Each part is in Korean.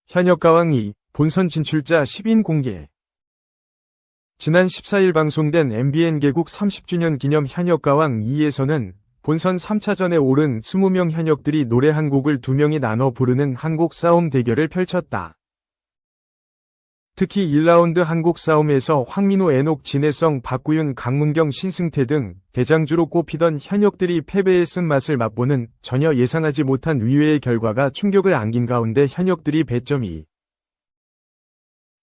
현역가왕 2, 본선 진출자 10인 공개. 지난 14일 방송된 MBN 개국 30주년 기념 현역가왕 2에서는 본선 3차전에 오른 20명 현역들이 노래 한 곡을 2명이 나눠 부르는 한곡 싸움 대결을 펼쳤다. 특히 1라운드 한곡 싸움에서 황민호, 애녹, 진해성, 박구윤, 강문경, 신승태 등 대장주로 꼽히던 현역들이 패배의 쓴맛을 맛보는 전혀 예상하지 못한 의외의 결과가 충격을 안긴 가운데 현역들이 배점이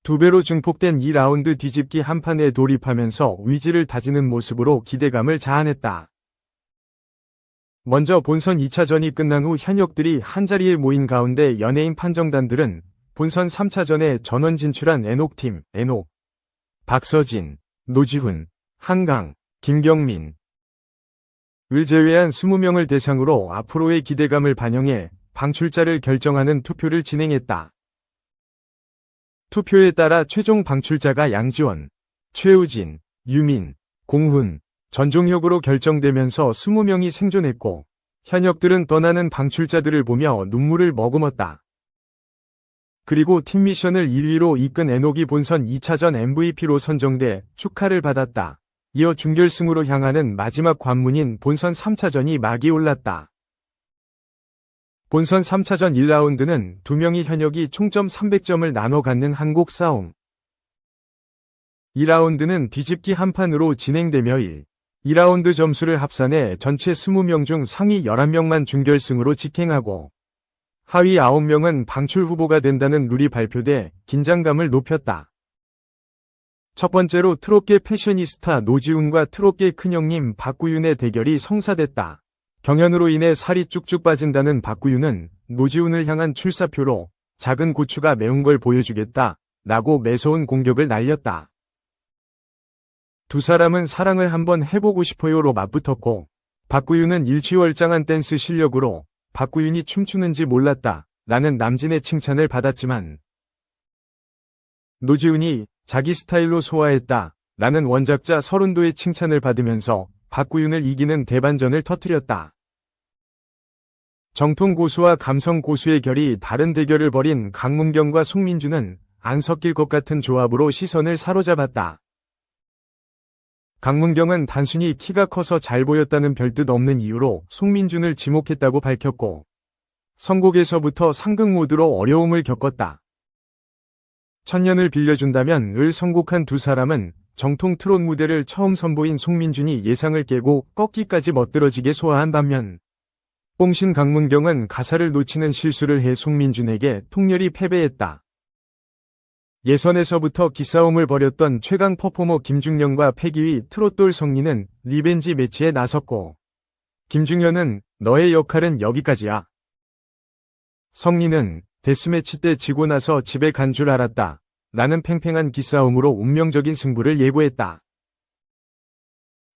2배로 증폭된 2라운드 뒤집기 한판에 돌입하면서 의지를 다지는 모습으로 기대감을 자아냈다. 먼저 본선 2차전이 끝난 후 현역들이 한자리에 모인 가운데 연예인 판정단들은 본선 3차전에 전원 진출한 애녹팀, 애녹, 박서진, 노지훈, 한강, 김경민 을 제외한 20명을 대상으로 앞으로의 기대감을 반영해 방출자를 결정하는 투표를 진행했다. 투표에 따라 최종 방출자가 양지원, 최우진, 유민, 공훈, 전종혁으로 결정되면서 20명이 생존했고 현역들은 떠나는 방출자들을 보며 눈물을 머금었다. 그리고 팀 미션을 1위로 이끈 애녹이 본선 2차전 MVP로 선정돼 축하를 받았다. 이어 준결승으로 향하는 마지막 관문인 본선 3차전이 막이 올랐다. 본선 3차전 1라운드는 2명의 현역이 총점 300점을 나눠 갖는 한곡 싸움. 2라운드는 뒤집기 한판으로 진행되며 2라운드 점수를 합산해 전체 20명 중 상위 11명만 준결승으로 직행하고 하위 9명은 방출 후보가 된다는 룰이 발표돼 긴장감을 높였다. 첫 번째로 트롯계 패셔니스타 노지훈과 트롯계 큰형님 박구윤의 대결이 성사됐다. 경연으로 인해 살이 쭉쭉 빠진다는 박구윤은 노지훈을 향한 출사표로 작은 고추가 매운 걸 보여주겠다 라고 매서운 공격을 날렸다. 두 사람은 사랑을 한번 해보고 싶어요로 맞붙었고 박구윤은 일취월장한 댄스 실력으로 박구윤이 춤추는지 몰랐다 라는 남진의 칭찬을 받았지만 노지훈이 자기 스타일로 소화했다 라는 원작자 서른도의 칭찬을 받으면서 박구윤을 이기는 대반전을 터뜨렸다. 정통 고수와 감성 고수의 결이 다른 대결을 벌인 강문경과 송민주는 안 섞일 것 같은 조합으로 시선을 사로잡았다. 강문경은 단순히 키가 커서 잘 보였다는 별뜻 없는 이유로 송민준을 지목했다고 밝혔고 선곡에서부터 상극 모드로 어려움을 겪었다. 천년을 빌려준다면 을 선곡한 두 사람은 정통 트롯 무대를 처음 선보인 송민준이 예상을 깨고 꺾기까지 멋들어지게 소화한 반면 뽕신 강문경은 가사를 놓치는 실수를 해 송민준에게 통렬히 패배했다. 예선에서부터 기싸움을 벌였던 최강 퍼포머 김중현과 패기위 트롯돌 성리는 리벤지 매치에 나섰고 김중현은 너의 역할은 여기까지야. 성리는 데스매치 때 지고 나서 집에 간 줄 알았다 라는 팽팽한 기싸움으로 운명적인 승부를 예고했다.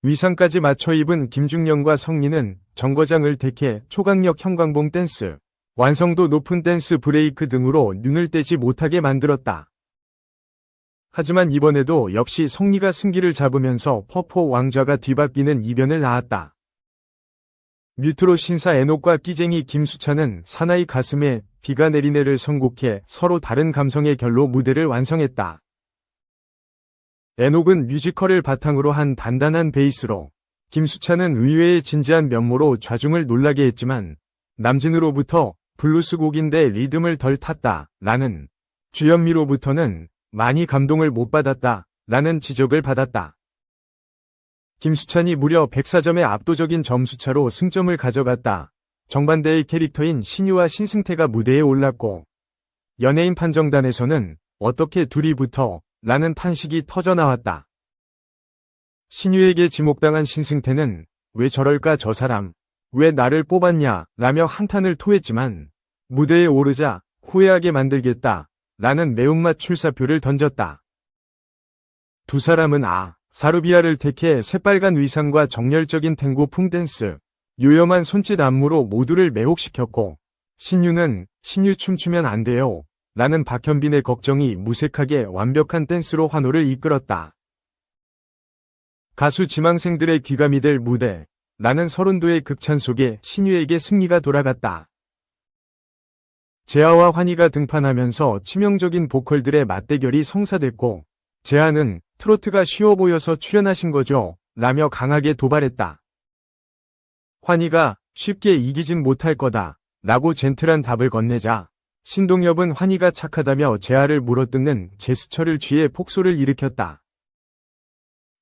위상까지 맞춰 입은 김중현과 성리는 정거장을 택해 초강력 형광봉 댄스, 완성도 높은 댄스 브레이크 등으로 눈을 떼지 못하게 만들었다. 하지만 이번에도 역시 성리가 승기를 잡으면서 퍼포 왕좌가 뒤바뀌는 이변을 낳았다. 뮤트로 신사 애녹과 끼쟁이 김수찬은 사나이 가슴에 비가 내리네를 선곡해 서로 다른 감성의 결로 무대를 완성했다. 애녹은 뮤지컬을 바탕으로 한 단단한 베이스로, 김수찬은 의외의 진지한 면모로 좌중을 놀라게 했지만 남진으로부터 블루스 곡인데 리듬을 덜 탔다 라는, 주현미로부터는 많이 감동을 못 받았다 라는 지적을 받았다. 김수찬이 무려 104점의 압도적인 점수차로 승점을 가져갔다. 정반대의 캐릭터인 신유와 신승태가 무대에 올랐고 연예인 판정단에서는 어떻게 둘이 붙어 라는 탄식이 터져나왔다. 신유에게 지목당한 신승태는 왜 저럴까 저 사람, 왜 나를 뽑았냐 라며 한탄을 토했지만 무대에 오르자 후회하게 만들겠다 라는 매운맛 출사표를 던졌다. 두 사람은 사루비아를 택해 새빨간 의상과 정열적인 탱고 풍댄스, 요염한 손짓 안무로 모두를 매혹시켰고 신유는 신유 춤추면 안 돼요 라는 박현빈의 걱정이 무색하게 완벽한 댄스로 환호를 이끌었다. 가수 지망생들의 귀감이 될 무대 라는 서른도의 극찬 속에 신유에게 승리가 돌아갔다. 재하와 환희가 등판하면서 치명적인 보컬들의 맞대결이 성사됐고, 재하는 트로트가 쉬워 보여서 출연하신 거죠? 라며 강하게 도발했다. 환희가 쉽게 이기진 못할 거다. 라고 젠틀한 답을 건네자, 신동엽은 환희가 착하다며 재하를 물어뜯는 제스처를 취해 폭소를 일으켰다.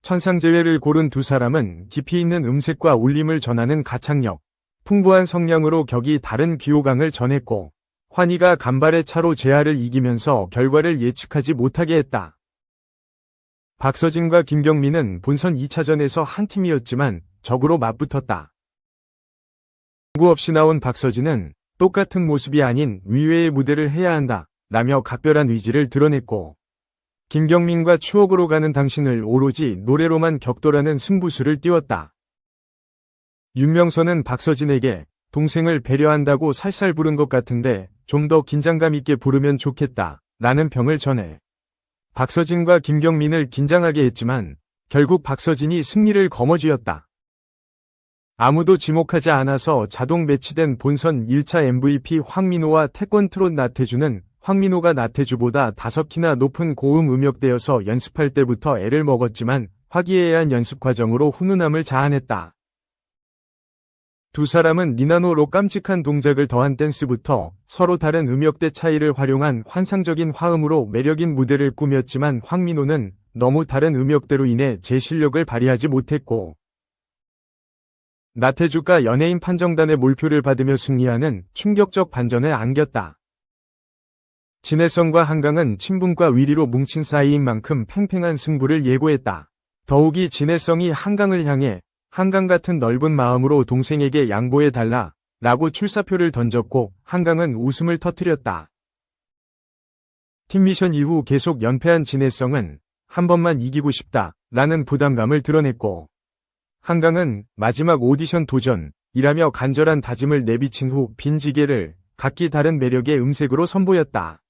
천상재회를 고른 두 사람은 깊이 있는 음색과 울림을 전하는 가창력, 풍부한 성량으로 격이 다른 귀호강을 전했고, 환희가 간발의 차로 재하를 이기면서 결과를 예측하지 못하게 했다. 박서진과 김경민은 본선 2차전에서 한 팀이었지만 적으로 맞붙었다. 연구 없이 나온 박서진은 똑같은 모습이 아닌 위외의 무대를 해야 한다 라며 각별한 의지를 드러냈고, 김경민과 추억으로 가는 당신을 오로지 노래로만 격돌하는 승부수를 띄웠다. 윤명선은 박서진에게 동생을 배려한다고 살살 부른 것 같은데 좀 더 긴장감 있게 부르면 좋겠다 라는 평을 전해 박서진과 김경민을 긴장하게 했지만 결국 박서진이 승리를 거머쥐었다. 아무도 지목하지 않아서 자동 배치된 본선 1차 MVP 황민호와 태권 트롯 나태주는 황민호가 나태주보다 5키나 높은 고음 음역대여서 연습할 때부터 애를 먹었지만 화기애애한 연습 과정으로 훈훈함을 자아냈다. 두 사람은 니나노로 깜찍한 동작을 더한 댄스부터 서로 다른 음역대 차이를 활용한 환상적인 화음으로 매력인 무대를 꾸몄지만 황민호는 너무 다른 음역대로 인해 제 실력을 발휘하지 못했고, 나태주가 연예인 판정단의 몰표를 받으며 승리하는 충격적 반전을 안겼다. 진해성과 한강은 친분과 위리로 뭉친 사이인 만큼 팽팽한 승부를 예고했다. 더욱이 진해성이 한강을 향해 한강 같은 넓은 마음으로 동생에게 양보해달라 라고 출사표를 던졌고 한강은 웃음을 터뜨렸다. 팀미션 이후 계속 연패한 진해성은 한 번만 이기고 싶다 라는 부담감을 드러냈고, 한강은 마지막 오디션 도전이라며 간절한 다짐을 내비친 후 빈지게를 각기 다른 매력의 음색으로 선보였다.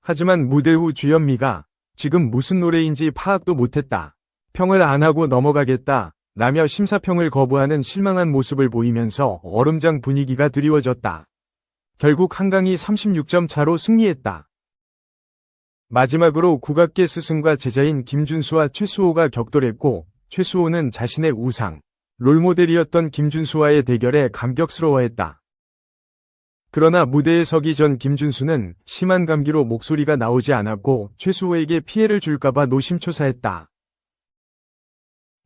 하지만 무대 후 주현미가 지금 무슨 노래인지 파악도 못했다. 평을 안 하고 넘어가겠다 라며 심사평을 거부하는 실망한 모습을 보이면서 얼음장 분위기가 드리워졌다. 결국 한강이 36점 차로 승리했다. 마지막으로 국악계 스승과 제자인 김준수와 최수호가 격돌했고, 최수호는 자신의 우상, 롤모델이었던 김준수와의 대결에 감격스러워했다. 그러나 무대에 서기 전 김준수는 심한 감기로 목소리가 나오지 않았고 최수호에게 피해를 줄까봐 노심초사했다.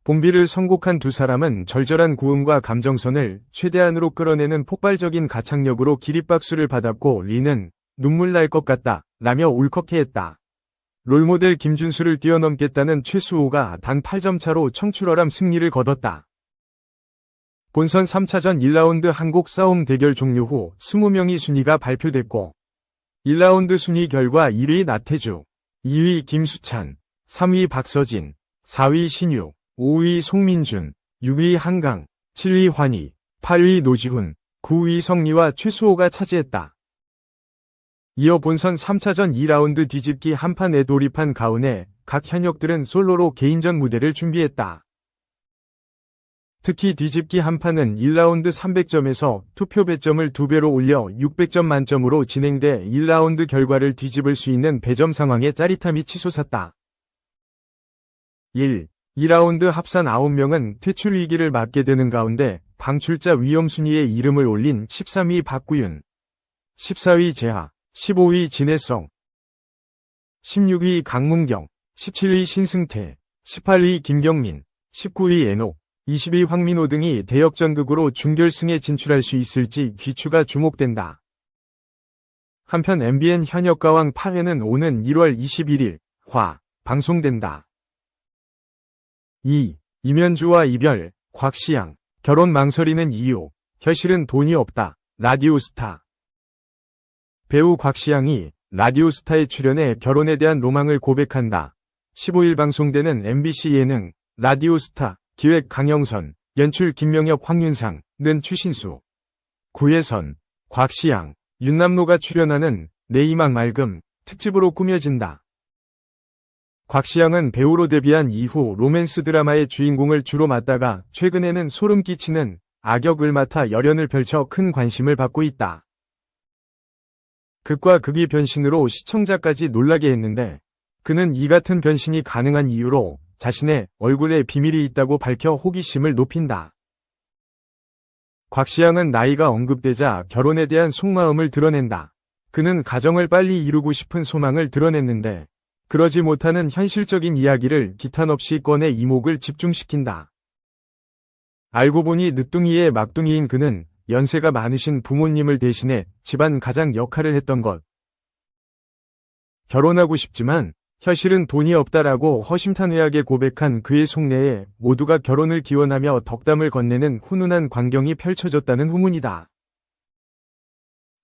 봄비를 선곡한 두 사람은 절절한 고음과 감정선을 최대한으로 끌어내는 폭발적인 가창력으로 기립박수를 받았고, 리는 눈물 날 것 같다 라며 울컥해했다. 롤모델 김준수를 뛰어넘겠다는 최수호가 단 8점 차로 청출어람 승리를 거뒀다. 본선 3차전 1라운드 한곡 싸움 대결 종료 후 20명의 순위가 발표됐고, 1라운드 순위 결과 1위 나태주, 2위 김수찬, 3위 박서진, 4위 신유, 5위 송민준, 6위 한강, 7위 환희, 8위 노지훈, 9위 성리와 최수호가 차지했다. 이어 본선 3차전 2라운드 뒤집기 한판에 돌입한 가운데 각 현역들은 솔로로 개인전 무대를 준비했다. 특히 뒤집기 한판은 1라운드 300점에서 투표 배점을 2배로 올려 600점 만점으로 진행돼 1라운드 결과를 뒤집을 수 있는 배점 상황에 짜릿함이 치솟았다. 2라운드 합산 9명은 퇴출 위기를 맞게 되는 가운데 방출자 위험 순위에 이름을 올린 13위 박구윤, 14위 재하, 15위 진해성, 16위 강문경, 17위 신승태, 18위 김경민, 19위 애녹, 20위 황민호 등이 대역전극으로 준결승에 진출할 수 있을지 귀추가 주목된다. 한편 MBN 현역가왕 8회는 오는 1월 21일 방송된다. 2. 이면주와 이별, 곽시양, 결혼 망설이는 이유, 현실은 돈이 없다, 라디오스타. 배우 곽시양이 라디오스타에 출연해 결혼에 대한 로망을 고백한다. 15일 방송되는 MBC 예능 라디오스타, 기획 강영선, 연출 김명엽 황윤상는 추신수, 구혜선, 곽시양, 윤남노가 출연하는 내 희망 맑음 특집으로 꾸며진다. 곽시양은 배우로 데뷔한 이후 로맨스 드라마의 주인공을 주로 맡다가 최근에는 소름 끼치는 악역을 맡아 열연을 펼쳐 큰 관심을 받고 있다. 극과 극의 변신으로 시청자까지 놀라게 했는데 그는 이 같은 변신이 가능한 이유로 자신의 얼굴에 비밀이 있다고 밝혀 호기심을 높인다. 곽시양은 나이가 언급되자 결혼에 대한 속마음을 드러낸다. 그는 가정을 빨리 이루고 싶은 소망을 드러냈는데 그러지 못하는 현실적인 이야기를 기탄 없이 꺼내 이목을 집중시킨다. 알고 보니 늦둥이의 막둥이인 그는 연세가 많으신 부모님을 대신해 집안 가장 역할을 했던 것. 결혼하고 싶지만 현실은 돈이 없다라고 허심탄회하게 고백한 그의 속내에 모두가 결혼을 기원하며 덕담을 건네는 훈훈한 광경이 펼쳐졌다는 후문이다.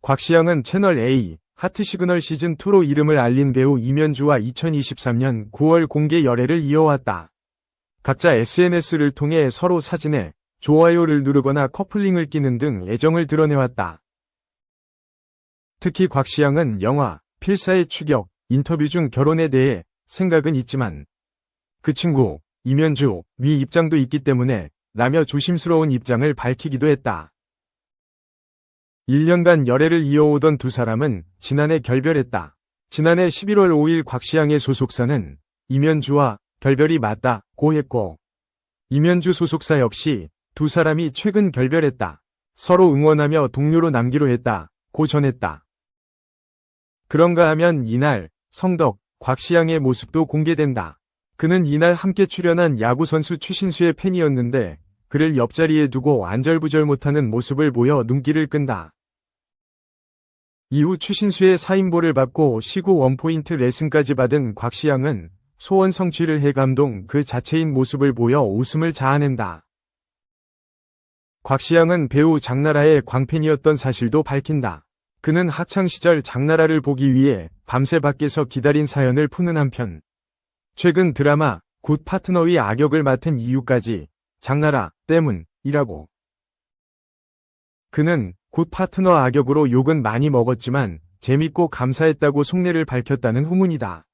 곽시양은 채널A 하트시그널 시즌2로 이름을 알린 배우 이면주와 2023년 9월 공개 열애를 이어왔다. 각자 SNS를 통해 서로 사진에 좋아요를 누르거나 커플링을 끼는 등 애정을 드러내왔다. 특히 곽시양은 영화 필사의 추격 인터뷰 중 결혼에 대해 생각은 있지만 그 친구 이면주 위 입장도 있기 때문에 라며 조심스러운 입장을 밝히기도 했다. 1년간 열애를 이어오던 두 사람은 지난해 결별했다. 지난해 11월 5일 곽시양의 소속사는 이면주와 결별이 맞다고 했고 이면주 소속사 역시 두 사람이 최근 결별했다. 서로 응원하며 동료로 남기로 했다고 전했다. 그런가 하면 이날 성덕, 곽시양의 모습도 공개된다. 그는 이날 함께 출연한 야구선수 추신수의 팬이었는데 그를 옆자리에 두고 안절부절 못하는 모습을 보여 눈길을 끈다. 이후 추신수의 사인볼을 받고 시구 원포인트 레슨까지 받은 곽시양은 소원 성취를 해 감동 그 자체인 모습을 보여 웃음을 자아낸다. 곽시양은 배우 장나라의 광팬이었던 사실도 밝힌다. 그는 학창시절 장나라를 보기 위해 밤새 밖에서 기다린 사연을 푸는 한편 최근 드라마 굿 파트너의 악역을 맡은 이유까지 장나라 때문이라고. 그는 굿 파트너 악역으로 욕은 많이 먹었지만 재밌고 감사했다고 속내를 밝혔다는 후문이다.